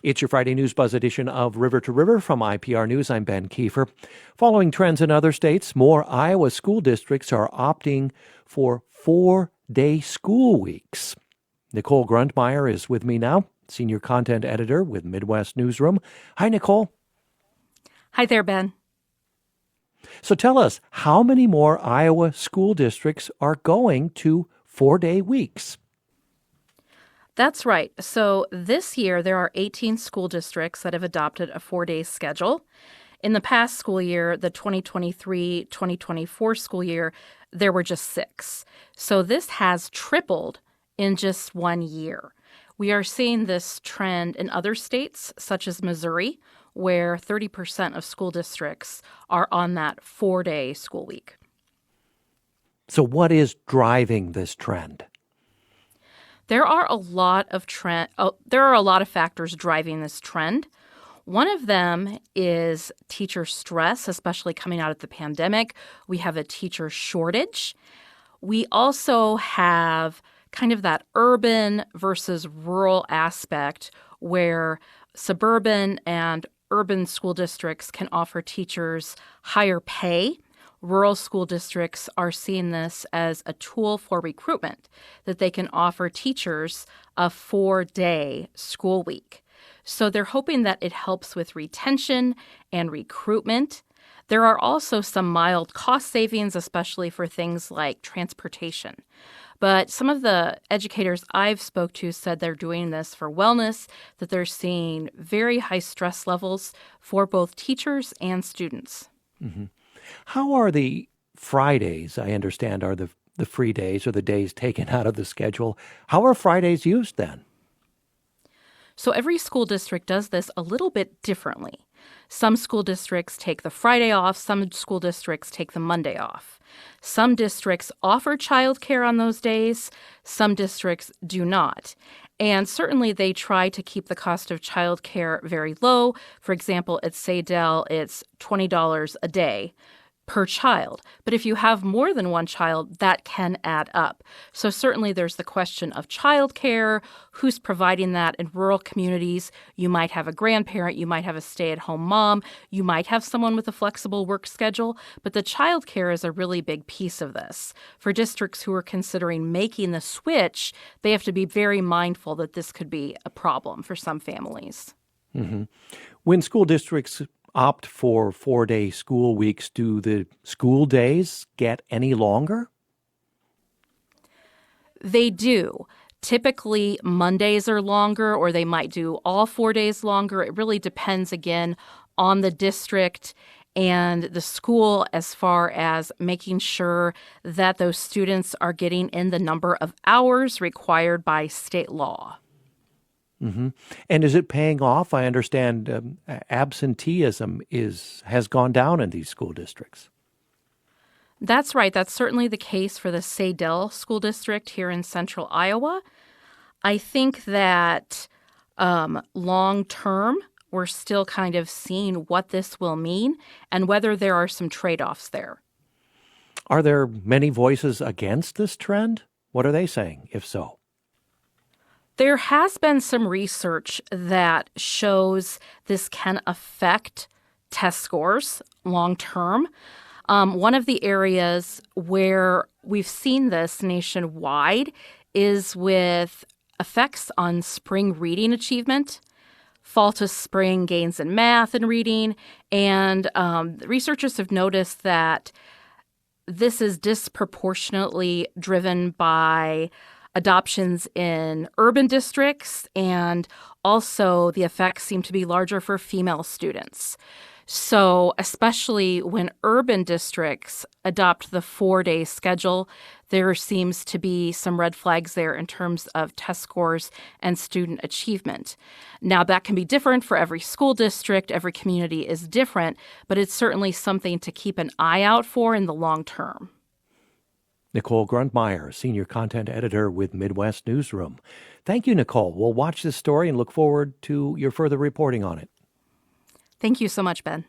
It's your Friday News Buzz edition of River to River from IPR News. I'm Ben Kieffer. Following trends in other states, more Iowa school districts are opting for 4-day school weeks. Nicole Grundmeier is with me now, Senior Content Editor with Midwest Newsroom. Hi, Nicole. Hi there, Ben. So tell us, how many more Iowa school districts are going to 4-day weeks? That's right. So this year, there are 18 school districts that have adopted a 4-day schedule. In the past school year, the 2023-2024 school year, there were just 6. So this has tripled in just 1 year. We are seeing this trend in other states, such as Missouri, where 30% of school districts are on that 4-day school week. So what is driving this trend? There are a lot of factors driving this trend. One of them is teacher stress, especially coming out of the pandemic. We have a teacher shortage. We also have kind of that urban versus rural aspect where suburban and urban school districts can offer teachers higher pay. Rural school districts are seeing this as a tool for recruitment, that they can offer teachers a 4-day school week. So they're hoping that it helps with retention and recruitment. There are also some mild cost savings, especially for things like transportation. But some of the educators I've spoke to said they're doing this for wellness, that they're seeing very high stress levels for both teachers and students. Mm-hmm. How are the Fridays, I understand, are the free days or the days taken out of the schedule? How are Fridays used then? So every school district does this a little bit differently. Some school districts take the Friday off. Some school districts take the Monday off. Some districts offer childcare on those days. Some districts do not. And certainly they try to keep the cost of childcare very low. For example, at Saydell, it's $20 a day per child. But if you have more than one child, that can add up. So certainly there's the question of childcare, who's providing that in rural communities. You might have a grandparent, you might have a stay-at-home mom, you might have someone with a flexible work schedule, but the childcare is a really big piece of this. For districts who are considering making the switch, they have to be very mindful that this could be a problem for some families. Mm-hmm. When school districts opt for 4-day school weeks, do the school days get any longer? They do. Typically, Mondays are longer, or they might do all 4 days longer. It really depends, again, on the district and the school as far as making sure that those students are getting in the number of hours required by state law. Mm-hmm. And is it paying off? I understand absenteeism has gone down in these school districts. That's right. That's certainly the case for the Saydell School District here in central Iowa. I think that long term, we're still kind of seeing what this will mean and whether there are some trade-offs there. Are there many voices against this trend? What are they saying, if so? There has been some research that shows this can affect test scores long term. One of the areas where we've seen this nationwide is with effects on spring reading achievement, fall to spring gains in math and reading, and researchers have noticed that this is disproportionately driven by adoptions in urban districts, and also the effects seem to be larger for female students. So especially when urban districts adopt the 4-day schedule, there seems to be some red flags there in terms of test scores and student achievement. Now, that can be different for every school district. Every community is different, but it's certainly something to keep an eye out for in the long term. Nicole Grundmeier, Senior Content Editor with Midwest Newsroom. Thank you, Nicole. We'll watch this story and look forward to your further reporting on it. Thank you so much, Ben.